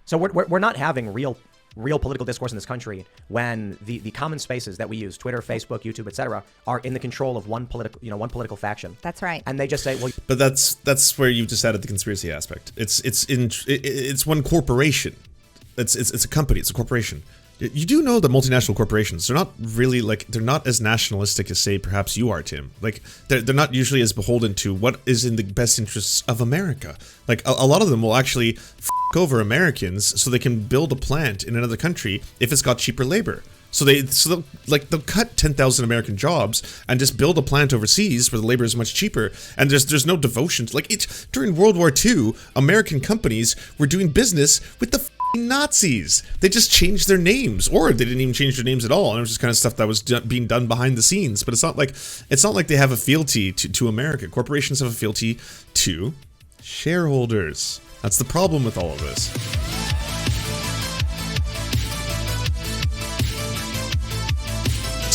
So we're not having real political discourse in this country when the common spaces that we use, Twitter, Facebook, YouTube, etc., are in the control of one political faction. That's right. And they just say, well, but that's where you've just added the conspiracy aspect. It's one corporation. It's a company. It's a corporation. You do know that multinational corporations, they're not really they're not as nationalistic as, say, perhaps you are, Tim. Like, they're not usually as beholden to what is in the best interests of America. Like, a lot of them will actually f over Americans so they can build a plant in another country if it's got cheaper labor. So they'll cut 10,000 American jobs and just build a plant overseas where the labor is much cheaper. And there's no devotion to, during World War II, American companies were doing business with the Nazis. They just changed their names, or they didn't even change their names at all. And it was just kind of stuff that was being done behind the scenes. But it's not like they have a fealty to America. Corporations have a fealty to shareholders. That's the problem with all of this.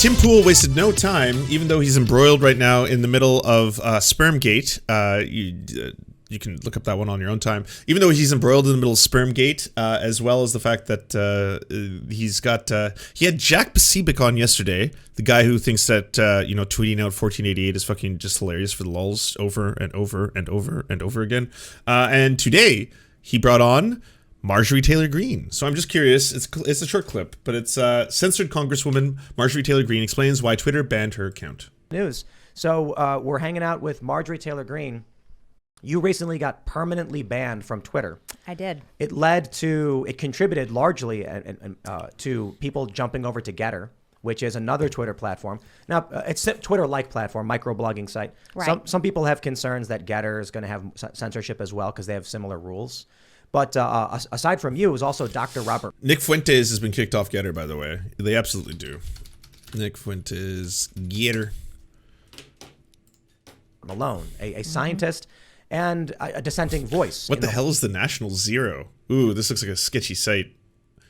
Tim Pool wasted no time, even though he's embroiled right now in the middle of Spermgate. You can look up that one on your own time. Even though he's embroiled in the middle of Spermgate, as well as the fact that he had Jack Pacific on yesterday, the guy who thinks that tweeting out 1488 is fucking just hilarious for the lulz over and over and over and over again. And today he brought on Marjorie Taylor Greene. So I'm just curious. It's a short clip, but it's censored Congresswoman Marjorie Taylor Greene explains why Twitter banned her account. News. So we're hanging out with Marjorie Taylor Greene. You recently got permanently banned from Twitter. I did. It contributed largely to people jumping over to Getter, which is another Twitter platform. Now, it's a Twitter-like platform, microblogging site. Right. Some people have concerns that Getter is going to have censorship as well because they have similar rules. But aside from you, it was also Dr. Robert. Nick Fuentes has been kicked off Getter, by the way. They absolutely do. Nick Fuentes, Getter. Malone, a scientist and a dissenting voice. What the hell is the National Zero? Ooh, this looks like a sketchy site.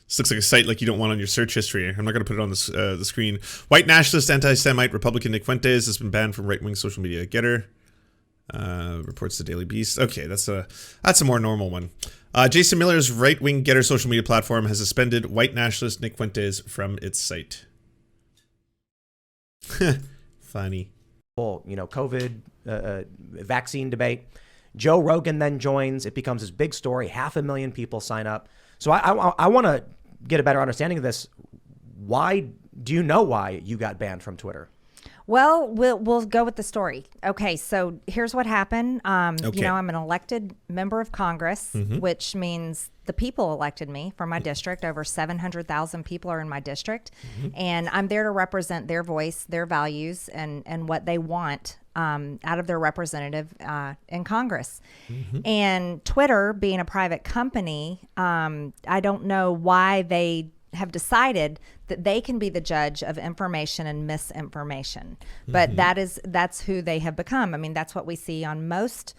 This looks like a site like you don't want on your search history. I'm not going to put it on the screen. White nationalist, anti-Semite, Republican Nick Fuentes has been banned from right-wing social media. Getter. Reports the Daily Beast. Okay, that's a more normal one. Jason Miller's right-wing Getter social media platform has suspended white nationalist Nick Fuentes from its site. Funny. COVID vaccine debate. Joe Rogan then joins. It becomes this big story. 500,000 people sign up. So I want to get a better understanding of this. Why do you know why you got banned from Twitter? Well, we'll go with the story. Okay, so here's what happened. Okay. I'm an elected member of Congress, which means the people elected me for my district. Over 700,000 people are in my district, and I'm there to represent their voice, their values, and what they want out of their representative in Congress. And Twitter, being a private company, I don't know why they have decided that they can be the judge of information and misinformation, but that's who they have become. I mean, that's what we see on most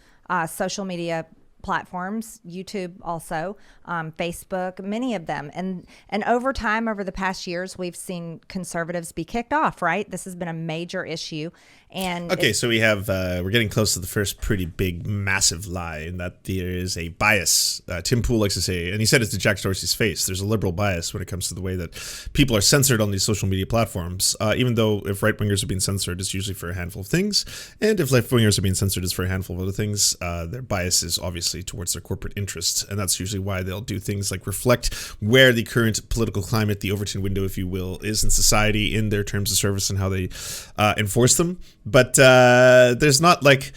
social media platforms, YouTube also, Facebook, many of them. And over time, over the past years, we've seen conservatives be kicked off, right? This has been a major issue. And okay, so we have, we're getting close to the first pretty big, massive lie, in that there is a bias. Tim Pool likes to say, and he said it to Jack Dorsey's face, there's a liberal bias when it comes to the way that people are censored on these social media platforms, even though if right-wingers are being censored, it's usually for a handful of things, and if left-wingers are being censored, it's for a handful of other things. Their bias is obviously towards their corporate interests, and that's usually why they'll do things like reflect where the current political climate, the Overton window, if you will, is in society in their terms of service and how they enforce them. But there's not like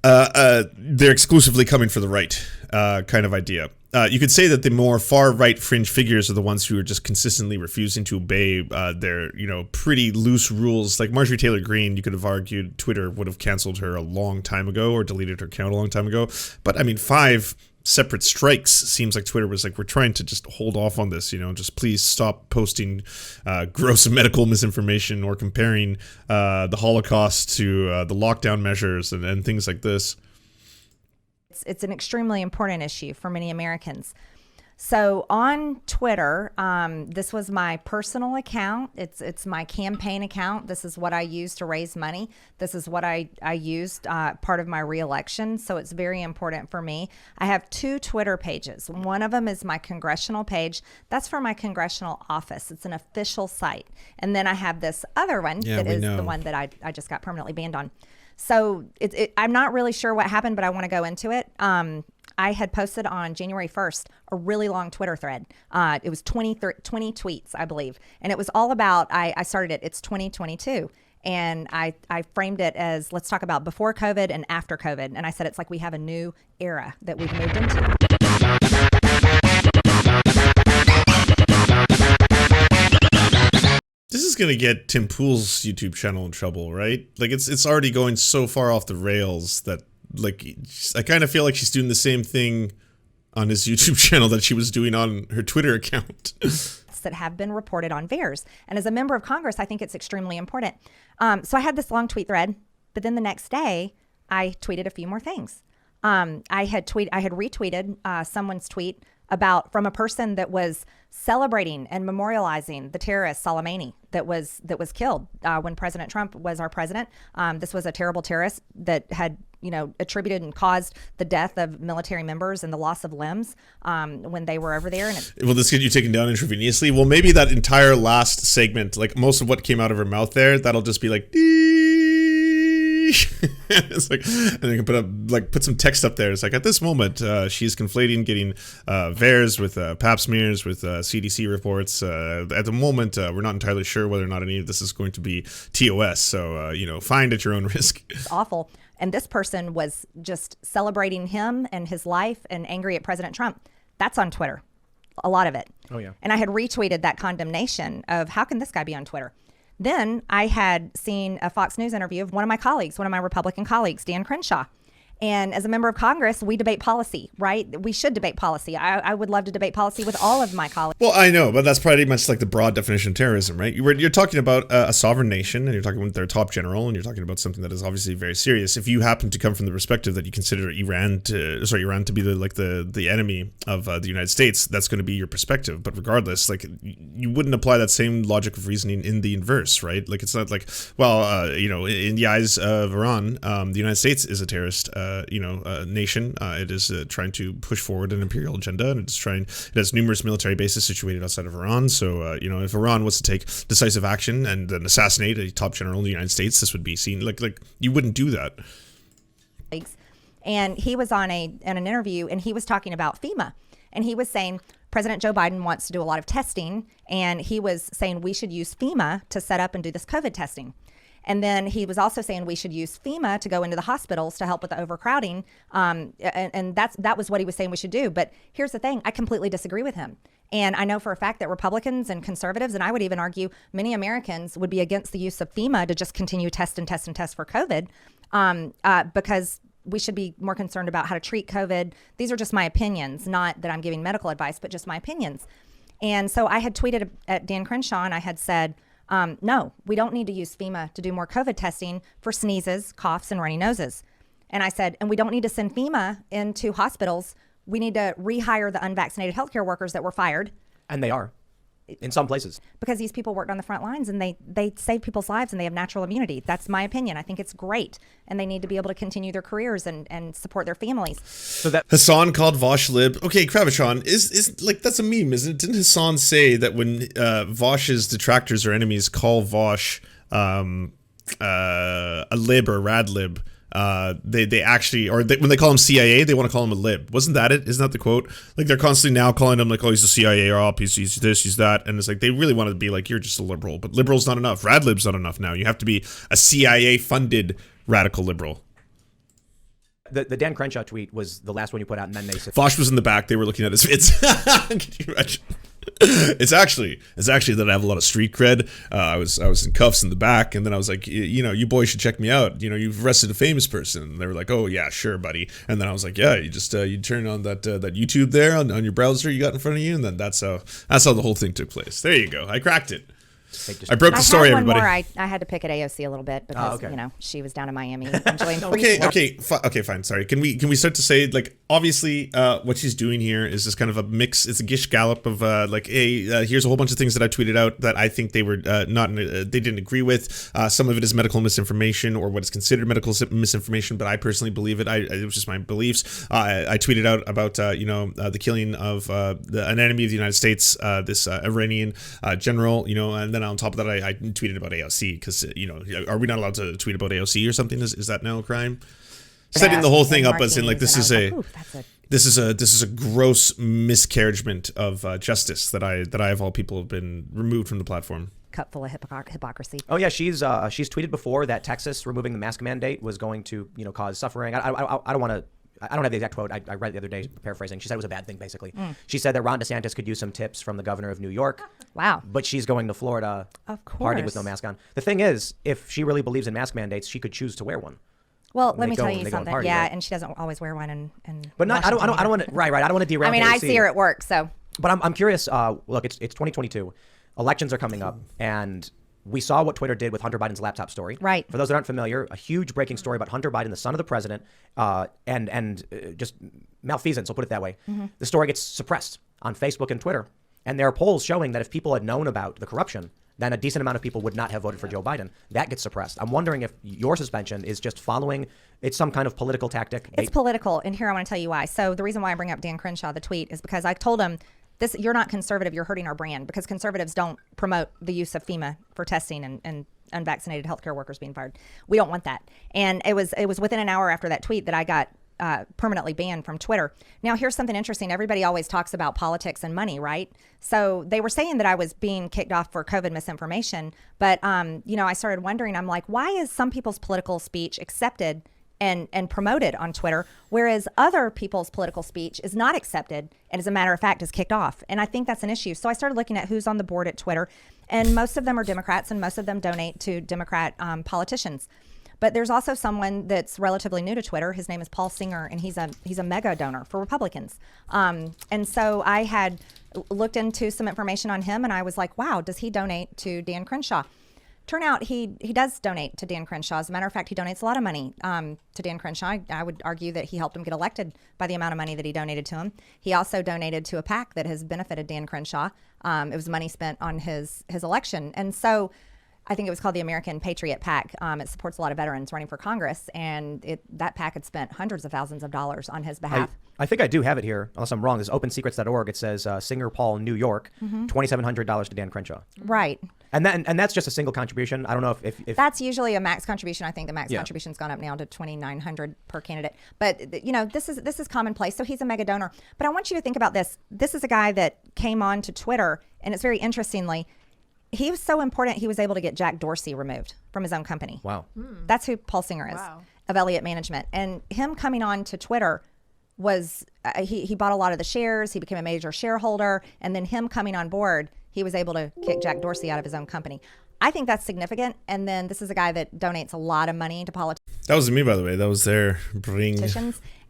they're exclusively coming for the right kind of idea. You could say that the more far-right fringe figures are the ones who are just consistently refusing to obey their, pretty loose rules. Like Marjorie Taylor Greene, you could have argued Twitter would have canceled her a long time ago or deleted her account a long time ago. But I mean, 5 separate strikes seems like Twitter was like, we're trying to just hold off on this, just please stop posting gross medical misinformation or comparing the Holocaust to the lockdown measures and things like this. It's an extremely important issue for many Americans. So on Twitter, this was my personal account. It's my campaign account. This is what I used to raise money. This is what I used part of my reelection. So it's very important for me. I have 2 Twitter pages. One of them is my congressional page. That's for my congressional office. It's an official site. And then I have this other one that is the one that I just got permanently banned on. So I'm not really sure what happened, but I want to go into it. I had posted on January 1st a really long Twitter thread. It was 20 tweets, I believe. And it was all about, I started it, it's 2022. And I framed it as, let's talk about before COVID and after COVID. And I said, it's like we have a new era that we've moved into. This is gonna get Tim Pool's YouTube channel in trouble, right? Like it's already going so far off the rails that like I kind of feel like she's doing the same thing on his YouTube channel that she was doing on her Twitter account. That have been reported on VAERS. And as a member of Congress, I think it's extremely important. So I had this long tweet thread, but then the next day I tweeted a few more things. I had retweeted someone's tweet from a person that was celebrating and memorializing the terrorist Soleimani that was killed when President Trump was our president. This was a terrible terrorist that had attributed and caused the death of military members and the loss of limbs when they were over there. And will this get you taken down intravenously? Well, maybe that entire last segment, like most of what came out of her mouth there, that'll just be like. It's like, and you can put some text up there. It's like at this moment, she's conflating getting VAERS with Pap smears with CDC reports. At the moment, we're not entirely sure whether or not any of this is going to be TOS. So find at your own risk. It's awful. And this person was just celebrating him and his life and angry at President Trump. That's on Twitter, a lot of it. Oh yeah. And I had retweeted that condemnation of how can this guy be on Twitter? Then I had seen a Fox News interview of one of my Republican colleagues, Dan Crenshaw. And as a member of Congress, we debate policy, right? We should debate policy. I would love to debate policy with all of my colleagues. Well, I know, but that's pretty much like the broad definition of terrorism, right? You're talking about a sovereign nation, and you're talking with their top general, and you're talking about something that is obviously very serious. If you happen to come from the perspective that you consider Iran to be the enemy of the United States, that's going to be your perspective. But regardless, like you wouldn't apply that same logic of reasoning in the inverse, right? Like it's not like, in the eyes of Iran, the United States is a terrorist. Nation. It is trying to push forward an imperial agenda, and it has numerous military bases situated outside of Iran. So, if Iran was to take decisive action and then assassinate a top general in the United States, this would be seen like you wouldn't do that. And he was on an interview, and he was talking about FEMA, and he was saying President Joe Biden wants to do a lot of testing, and he was saying we should use FEMA to set up and do this COVID testing. And then he was also saying we should use FEMA to go into the hospitals to help with the overcrowding. And that was what he was saying we should do. But here's the thing. I completely disagree with him. And I know for a fact that Republicans and conservatives, and I would even argue many Americans would be against the use of FEMA to just continue test for COVID because we should be more concerned about how to treat COVID. These are just my opinions, not that I'm giving medical advice, but just my opinions. And so I had tweeted at Dan Crenshaw, and I had said, no, we don't need to use FEMA to do more COVID testing for sneezes, coughs, and runny noses. And I said, and we don't need to send FEMA into hospitals. We need to rehire the unvaccinated healthcare workers that were fired. And they are. In some places. Because these people worked on the front lines and they save people's lives and they have natural immunity. That's my opinion. I think it's great. And they need to be able to continue their careers and support their families. So that Hassan called Vosh lib. Okay, Kravichan, is like that's a meme, isn't it? Didn't Hassan say that when Vosh's detractors or enemies call Vosh a lib or rad lib, they actually, when they call him CIA, they want to call him a lib. Wasn't that it? Isn't that the quote? Like they're constantly now calling him like, oh, he's a CIA op, he's this, he's that, and it's like they really want to be like, you're just a liberal, but liberal's not enough. Rad lib's not enough now. You have to be a CIA funded radical liberal. The Dan Crenshaw tweet was the last one you put out, and then they said Vosh was in the back. They were looking at his vids. Can you imagine? It's actually that I have a lot of street cred. I was in cuffs in the back, and then I was like, you boys should check me out. You've arrested a famous person. And they were like, oh yeah, sure, buddy. And then I was like, yeah, you just you turn on that YouTube there on your browser you got in front of you, and then that's how the whole thing took place. There you go. I cracked it. I broke the story, I had one everybody. more. I had to pick at AOC a little bit because she was down in Miami enjoying Okay, fine. Sorry. Can we start to say, like, obviously what she's doing here is just kind of a mix. It's a gish gallop of here's a whole bunch of things that I tweeted out that I think they were they didn't agree with. Some of it is medical misinformation or what is considered medical misinformation, but I personally believe it. It was just my beliefs. I tweeted out about the killing of an enemy of the United States, this Iranian general, and then on top of that, I tweeted about AOC because, are we not allowed to tweet about AOC or something? Is that now a crime? Setting the whole thing up as in like this is a gross miscarriagement of justice that I of all people have been removed from the platform. Cup full of hypocrisy. Oh yeah, she's tweeted before that Texas removing the mask mandate was going to cause suffering. I don't want to. I don't have the exact quote. I read it the other day, paraphrasing. She said it was a bad thing, basically. She said that Ron DeSantis could use some tips from the governor of New York. Wow. But she's going to Florida, of course, partying with no mask on. The thing is, if she really believes in mask mandates, she could choose to wear one. Well, let me tell you something. Party, right? And she doesn't always wear one. But not. I don't want to. Right. I don't want to derail. I mean, I see her at work, so. But I'm curious. Look, it's 2022. Elections are coming up, and we saw what Twitter did with Hunter Biden's laptop story. Right. For those that aren't familiar, a huge breaking story about Hunter Biden, the son of the president, and just malfeasance, I'll put it that way. Mm-hmm. The story gets suppressed on Facebook and Twitter. And there are polls showing that if people had known about the corruption, then a decent amount of people would not have voted for Joe Biden. That gets suppressed. I'm wondering if your suspension is just following, it's some kind of political tactic. It's political. And here I want to tell you why. So the reason why I bring up Dan Crenshaw, the tweet, is because I told him, you're not conservative, you're hurting our brand, because conservatives don't promote the use of FEMA for testing and unvaccinated healthcare workers being fired. We don't want that. And it was within an hour after that tweet that I got permanently banned from Twitter. Now, here's something interesting. Everybody always talks about politics and money, right? So they were saying that I was being kicked off for COVID misinformation. But, I started wondering, I'm like, why is some people's political speech accepted and promoted on Twitter, whereas other people's political speech is not accepted and, as a matter of fact, is kicked off? And I think that's an issue. So I started looking at who's on the board at Twitter, and most of them are Democrats, and most of them donate to Democrat politicians. But there's also someone that's relatively new to Twitter. His name is Paul Singer, and he's a mega donor for Republicans. And so I had looked into some information on him, and I was like, wow, does he donate to Dan Crenshaw? Turn out he does donate to Dan Crenshaw. As a matter of fact, he donates a lot of money to Dan Crenshaw. I would argue that he helped him get elected by the amount of money that he donated to him. He also donated to a PAC that has benefited Dan Crenshaw. It was money spent on his election. And so I think it was called the American Patriot PAC. It supports a lot of veterans running for Congress, and that PAC had spent hundreds of thousands of dollars on his behalf. I think I do have it here, unless I'm wrong. This is opensecrets.org. It says Singer Paul, New York, $2,700 to Dan Crenshaw. Right. And that's just a single contribution. I don't know if that's usually a max contribution. I think the max contribution's gone up now to $2,900 per candidate. But this is commonplace. So he's a mega donor. But I want you to think about this. This is a guy that came on to Twitter, and it's very interestingly, he was so important, he was able to get Jack Dorsey removed from his own company. Wow. That's who Paul Singer is, of Elliott Management. And him coming on to Twitter was, he bought a lot of the shares, he became a major shareholder, and then him coming on board, he was able to kick Jack Dorsey out of his own company. I think that's significant. And then this is a guy that donates a lot of money to politics. That was me, by the way. That was their bring.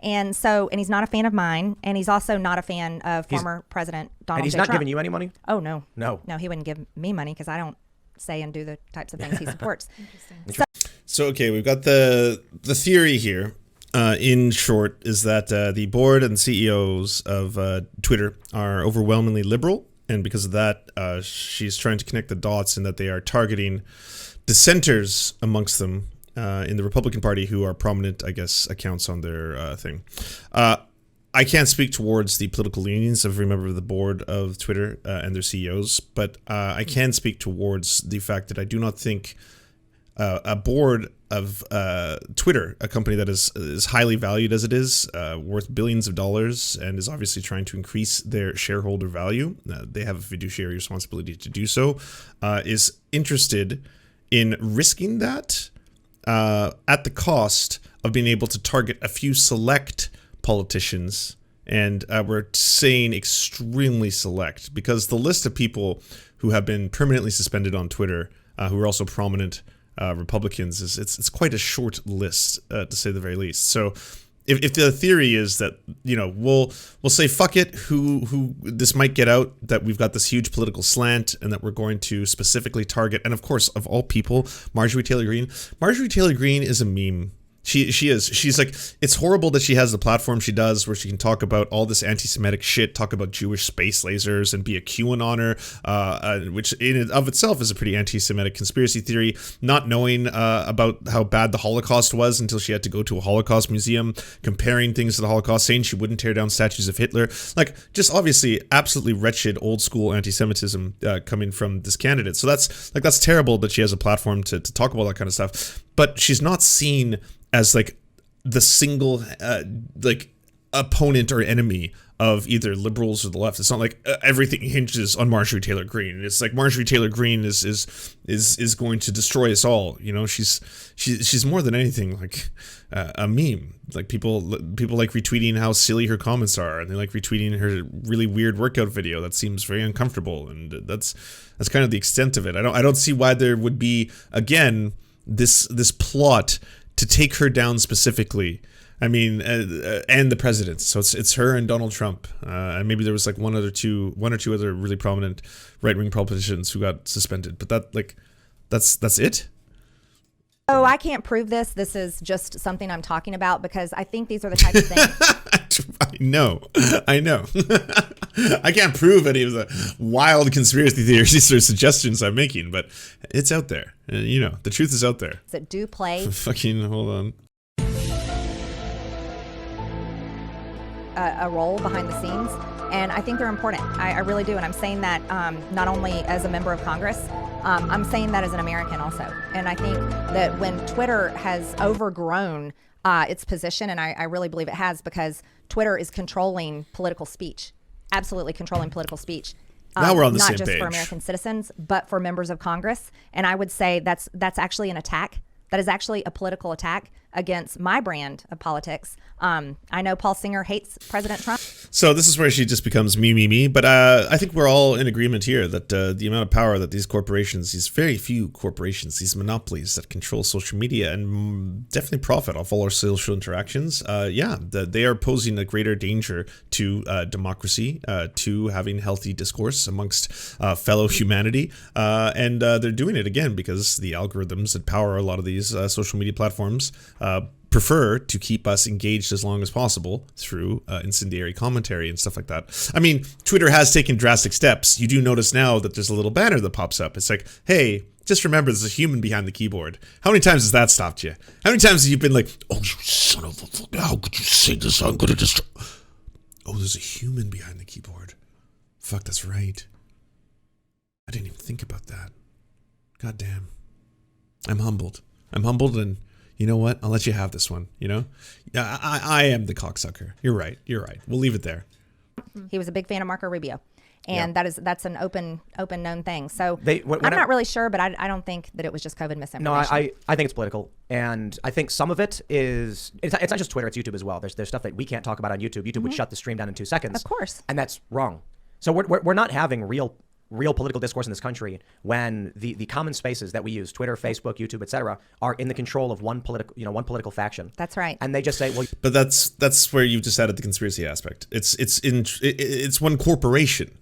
And he's not a fan of mine. And he's also not a fan of former President Donald J. Trump. And he's not giving you any money? Oh, no. No, he wouldn't give me money because I don't say and do the types of things he supports. Interesting. So, okay, we've got the theory here. In short, is that the board and CEOs of Twitter are overwhelmingly liberal. And because of that, she's trying to connect the dots in that they are targeting dissenters amongst them in the Republican Party who are prominent, I guess, accounts on their thing. I can't speak towards the political leanings of every member of the board of Twitter and their CEOs, but I can speak towards the fact that I do not think a board of Twitter, a company that is highly valued as it is, worth billions of dollars, and is obviously trying to increase their shareholder value, they have a fiduciary responsibility to do so, is interested in risking that at the cost of being able to target a few select politicians. And we're saying extremely select, because the list of people who have been permanently suspended on Twitter, who are also prominent Republicans, it's quite a short list, to say the very least. So if the theory is that, you know, we'll say fuck it, who this might get out, that we've got this huge political slant, and that we're going to specifically target, and of course, of all people, Marjorie Taylor Greene. Marjorie Taylor Greene is a meme. She's like, it's horrible that she has the platform she does, where she can talk about all this anti-Semitic shit, talk about Jewish space lasers, and be a QAnoner, which in and of itself is a pretty anti-Semitic conspiracy theory, not knowing about how bad the Holocaust was until she had to go to a Holocaust museum, comparing things to the Holocaust, saying she wouldn't tear down statues of Hitler. Like, just obviously absolutely wretched old school anti-Semitism coming from this candidate. So that's terrible that she has a platform to talk about that kind of stuff. But she's not seen as like the single like opponent or enemy of either liberals or the left. It's not like everything hinges on Marjorie Taylor Greene. It's like Marjorie Taylor Greene is going to destroy us all. You know, she's more than anything like a meme. Like people like retweeting how silly her comments are, and they like retweeting her really weird workout video that seems very uncomfortable, and that's kind of the extent of it. I don't see why there would be, again, this plot to take her down specifically. I mean, and the president. So it's her and Donald Trump, and maybe there was like one or two other really prominent right-wing politicians who got suspended. But that's it. Oh, I can't prove this. This is just something I'm talking about because I think these are the types of things. I know. I can't prove any of the wild conspiracy theories or suggestions I'm making, but it's out there. You know, the truth is out there. That do play Fucking hold on. a role behind the scenes, and I think they're important. I really do, and I'm saying that not only as a member of Congress, I'm saying that as an American also. And I think that when Twitter has overgrown its position, and I really believe it has, because Twitter is controlling political speech, absolutely controlling political speech. Now we're on the not same just page. for American citizens, but for members of Congress. And I would say that's actually an attack. That is actually a political attack against my brand of politics. I know Paul Singer hates President Trump. So this is where she just becomes me. But I think we're all in agreement here that the amount of power that these corporations, these very few corporations, these monopolies that control social media and definitely profit off all our social interactions, they are posing a greater danger to democracy, to having healthy discourse amongst fellow humanity. And they're doing it again because the algorithms that power a lot of these social media platforms prefer to keep us engaged as long as possible through incendiary commentary and stuff like that. I mean, Twitter has taken drastic steps. You do notice now that there's a little banner that pops up. It's like, hey, just remember there's a human behind the keyboard. How many times has that stopped you? How many times have you been like, oh, you son of a, how could you say this? I'm going to destroy. Oh, there's a human behind the keyboard. Fuck, that's right. I didn't even think about that. God damn. I'm humbled, and you know what? I'll let you have this one, you know? Yeah, I am the cocksucker. You're right. We'll leave it there. He was a big fan of Marco Rubio. And that's an open known thing. So when I'm not really sure, but I don't think that it was just COVID misinformation. No, I think it's political. And I think some of it is, it's not just Twitter, it's YouTube as well. There's stuff that we can't talk about on YouTube. YouTube would shut the stream down in 2 seconds. Of course. And that's wrong. So we're not having real political discourse in this country when the common spaces that we use, Twitter, Facebook, YouTube, etc., are in the control of one political faction. That's right. And they just say, well, but that's where you just added the conspiracy aspect. It's one corporation.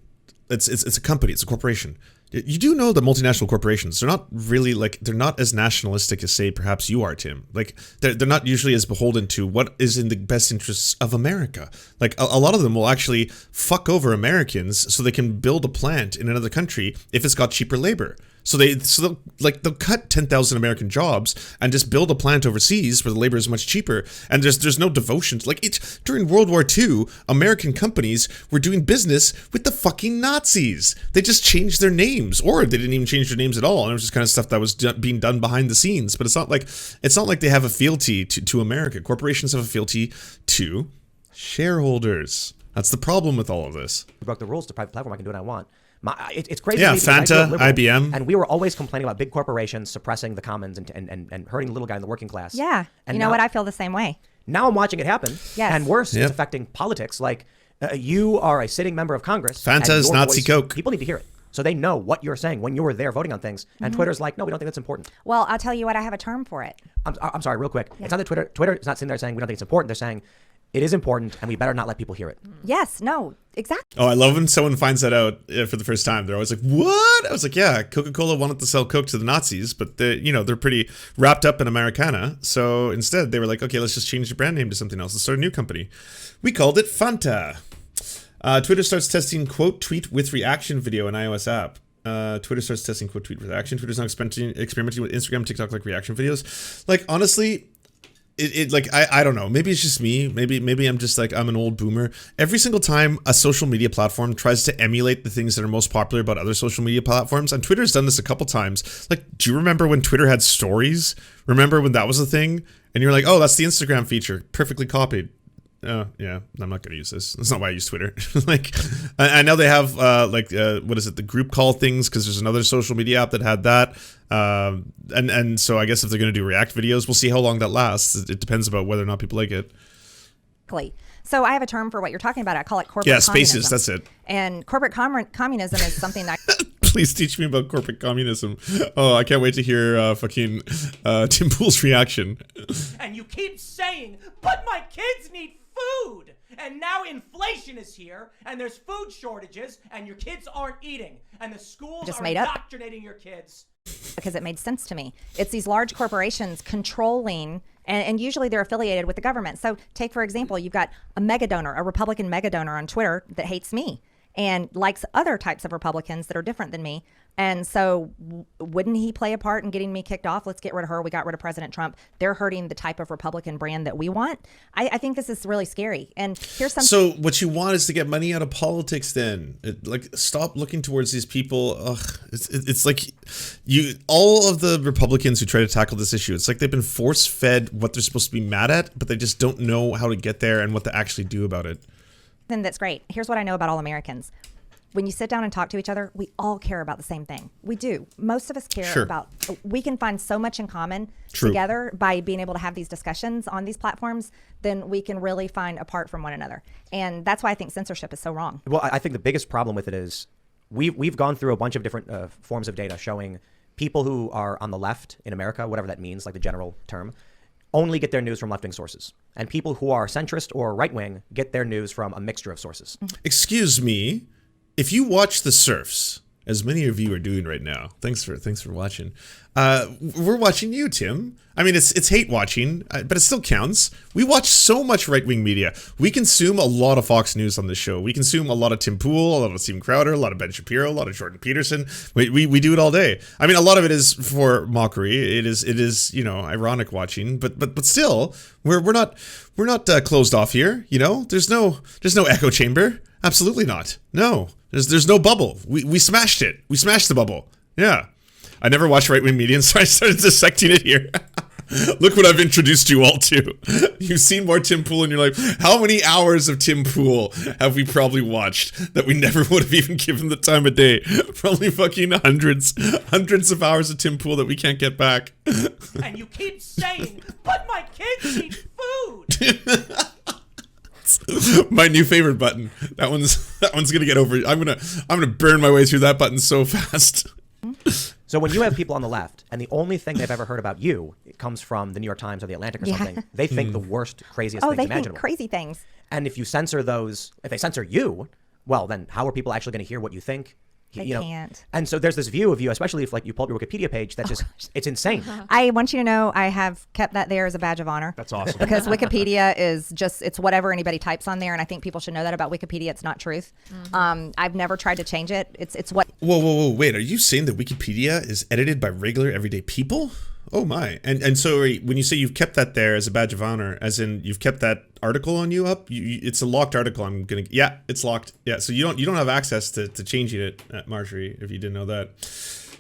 It's a company. It's a corporation. You do know that multinational corporations, they're not really they're not as nationalistic as, say, perhaps you are, Tim. Like they're not usually as beholden to what is in the best interests of America. Like a lot of them will actually fuck over Americans so they can build a plant in another country if it's got cheaper labor. So they'll cut 10,000 American jobs and just build a plant overseas where the labor is much cheaper. And there's no devotion to, during World War II, American companies were doing business with the fucking Nazis. They just changed their names, or they didn't even change their names at all. And it was just kind of stuff that was being done behind the scenes. But it's not like they have a fealty to America. Corporations have a fealty to shareholders. That's the problem with all of this. I broke the rules to private platform. I can do what I want. It's crazy. Yeah, Fanta, IBM. And we were always complaining about big corporations suppressing the commons and hurting the little guy in the working class. Yeah. And you know what? I feel the same way. Now I'm watching it happen. Yes. And worse, it's affecting politics. You are a sitting member of Congress. Fanta's Nazi Coke. People need to hear it. So they know what you're saying when you were there voting on things. And Twitter's like, no, we don't think that's important. Well, I'll tell you what, I have a term for it. I'm sorry, real quick. It's not that Twitter is not sitting there saying we don't think it's important. They're saying it is important and we better not let people hear it. Yes, no, exactly. Oh, I love when someone finds that out for the first time. They're always like, what? I was like, yeah, Coca-Cola wanted to sell Coke to the Nazis, but they're pretty wrapped up in Americana. So instead they were like, okay, let's just change the brand name to something else. Let's start a new company. We called it Fanta. Twitter starts testing quote tweet with reaction video in iOS app. Twitter starts testing quote tweet with reaction. Twitter's now experimenting with Instagram, TikTok like reaction videos. Like, honestly, it like I don't know. Maybe it's just me. Maybe I'm just like, I'm an old boomer. Every single time a social media platform tries to emulate the things that are most popular about other social media platforms, and Twitter's done this a couple times. Like, do you remember when Twitter had stories? Remember when that was a thing? And you're like, oh, that's the Instagram feature, perfectly copied. Oh, yeah, I'm not going to use this. That's not why I use Twitter. Like, I know they have, what is it, the group call things, because there's another social media app that had that. And so I guess if they're going to do React videos, we'll see how long that lasts. It depends about whether or not people like it. So I have a term for what you're talking about. I call it corporate communism. Spaces, that's it. And corporate communism is something that... Please teach me about corporate communism. Oh, I can't wait to hear fucking Tim Pool's reaction. And you keep saying, but my kids need food. And now inflation is here, and there's food shortages, and your kids aren't eating, and the schools are indoctrinating your kids. Because it made sense to me. It's these large corporations controlling, and usually they're affiliated with the government. So take, for example, you've got a mega donor, a Republican mega donor on Twitter that hates me and likes other types of Republicans that are different than me. And so wouldn't he play a part in getting me kicked off? Let's get rid of her. We got rid of President Trump. They're hurting the type of Republican brand that we want. I think this is really scary. And here's something. So what you want is to get money out of politics then. Stop looking towards these people. Ugh, it's like all of the Republicans who try to tackle this issue, it's like they've been force-fed what they're supposed to be mad at, but they just don't know how to get there and what to actually do about it. Then that's great. Here's what I know about all Americans. When you sit down and talk to each other, we all care about the same thing. We do. Most of us care about, we can find so much in common together by being able to have these discussions on these platforms, then we can really find apart from one another. And that's why I think censorship is so wrong. Well, I think the biggest problem with it is we've gone through a bunch of different forms of data showing people who are on the left in America, whatever that means, like the general term, only get their news from left-wing sources. And people who are centrist or right-wing get their news from a mixture of sources. Excuse me. If you watch the Serfs, as many of you are doing right now, thanks for watching. We're watching you, Tim. I mean, it's hate watching, but it still counts. We watch so much right-wing media. We consume a lot of Fox News on this show. We consume a lot of Tim Pool, a lot of Stephen Crowder, a lot of Ben Shapiro, a lot of Jordan Peterson. We do it all day. I mean, a lot of it is for mockery. It is ironic watching, but still, we're not closed off here. There's no echo chamber. Absolutely not. No. There's no bubble. We smashed it. We smashed the bubble. Yeah. I never watched right-wing media, so I started dissecting it here. Look what I've introduced you all to. You've seen more Tim Pool in your life. How many hours of Tim Pool have we probably watched that we never would have even given the time of day? Probably fucking hundreds of hours of Tim Pool that we can't get back. And you keep saying, but my kids need food. My new favorite button. That one's gonna get over. I'm gonna burn my way through that button so fast. So when you have people on the left, and the only thing they've ever heard about you comes from the New York Times or the Atlantic or something, they think the worst, craziest things imaginable. Think crazy things. And if you censor those, if they censor you, well, then how are people actually going to hear what you think? They can't. And so there's this view of you, especially if you pull up your Wikipedia page, that it's insane. I want you to know I have kept that there as a badge of honor. That's awesome. Because Wikipedia is it's whatever anybody types on there, and I think people should know that about Wikipedia. It's not truth. I've never tried to change it. It's what. Whoa! Wait, are you saying that Wikipedia is edited by regular, everyday people? Oh my! And so when you say you've kept that there as a badge of honor, as in you've kept that article on you up, it's a locked article. It's locked. Yeah, so you don't have access to changing it, Marjorie, if you didn't know that.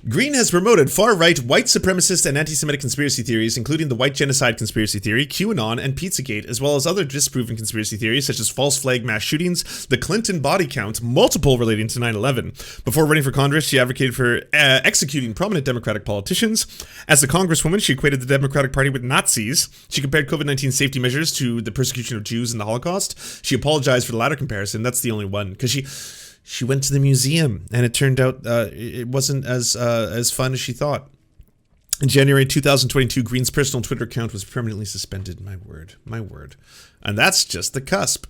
Greene has promoted far-right white supremacist and anti-Semitic conspiracy theories, including the white genocide conspiracy theory, QAnon, and Pizzagate, as well as other disproven conspiracy theories such as false flag mass shootings, the Clinton body count, multiple relating to 9/11. Before running for Congress, she advocated for executing prominent Democratic politicians. As a congresswoman, she equated the Democratic Party with Nazis. She compared COVID-19 safety measures to the persecution of Jews in the Holocaust. She apologized for the latter comparison. That's the only one, because She went to the museum, and it turned out it wasn't as fun as she thought. In January 2022, Greene's personal Twitter account was permanently suspended. My word. And that's just the cusp.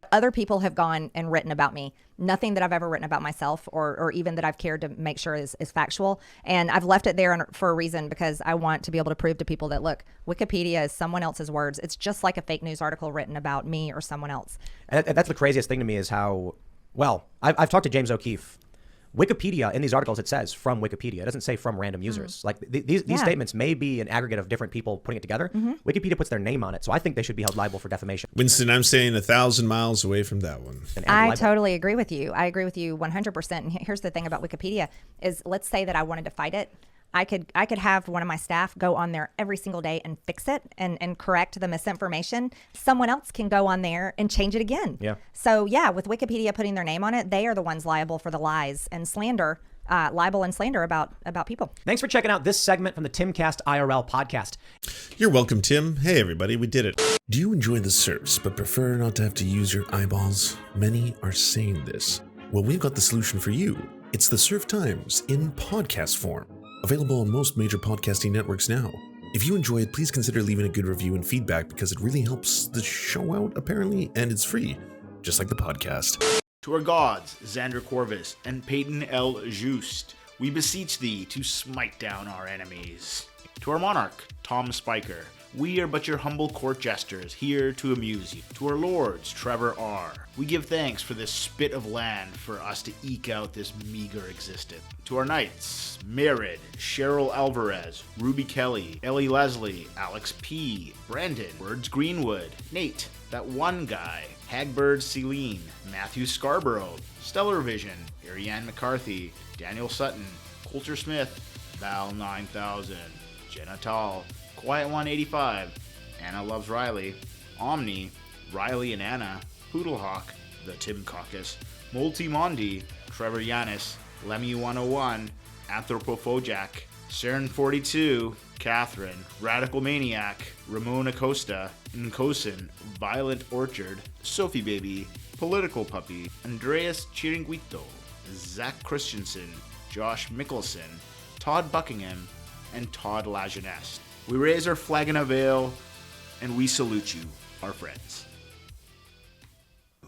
Other people have gone and written about me. Nothing that I've ever written about myself or even that I've cared to make sure is factual. And I've left it there for a reason, because I want to be able to prove to people that, look, Wikipedia is someone else's words. It's just like a fake news article written about me or someone else. And that's the craziest thing to me is how, well, I've talked to James O'Keefe. Wikipedia, in these articles, it says from Wikipedia. It doesn't say from random users. Like these statements may be an aggregate of different people putting it together. Wikipedia puts their name on it. So I think they should be held liable for defamation. Winston, I'm staying 1,000 miles away from that one. I totally agree with you. I agree with you 100%. And here's the thing about Wikipedia is, let's say that I wanted to fight it. I could have one of my staff go on there every single day and fix it and correct the misinformation. Someone else can go on there and change it again. Yeah. So yeah, with Wikipedia putting their name on it, they are the ones liable for the lies and slander, libel and slander about people. Thanks for checking out this segment from the Timcast IRL podcast. You're welcome, Tim. Hey, everybody, we did it. Do you enjoy the Serfs but prefer not to have to use your eyeballs? Many are saying this. Well, we've got the solution for you. It's the Serf Times in podcast form. Available on most major podcasting networks now. If you enjoy it, please consider leaving a good review and feedback, because it really helps the show out, apparently, and it's free, just like the podcast. To our gods, Xander Corvus and Peyton L. Just, we beseech thee to smite down our enemies. To our monarch, Tom Spiker, we are but your humble court jesters, here to amuse you. To our lords, Trevor R., we give thanks for this spit of land for us to eke out this meager existence. To our knights, Merid, Cheryl Alvarez, Ruby Kelly, Ellie Leslie, Alex P., Brandon, Words Greenwood, Nate, that one guy, Hagbird Celine, Matthew Scarborough, Stellar Vision, Ariane McCarthy, Daniel Sutton, Coulter Smith, Val 9000, Jenna Tall, Quiet 185, Anna Loves Riley, Omni, Riley and Anna, Poodlehawk, The Tim Caucus, Multimondi, Trevor Yanis, Lemmy 101, Anthropophojak, Saren 42, Catherine, Radical Maniac, Ramon Acosta, Nkosin, Violent Orchard, Sophie Baby, Political Puppy, Andreas Chiringuito, Zach Christensen, Josh Mickelson, Todd Buckingham, and Todd Lajeunesse. We raise our flag in a veil, and we salute you, our friends.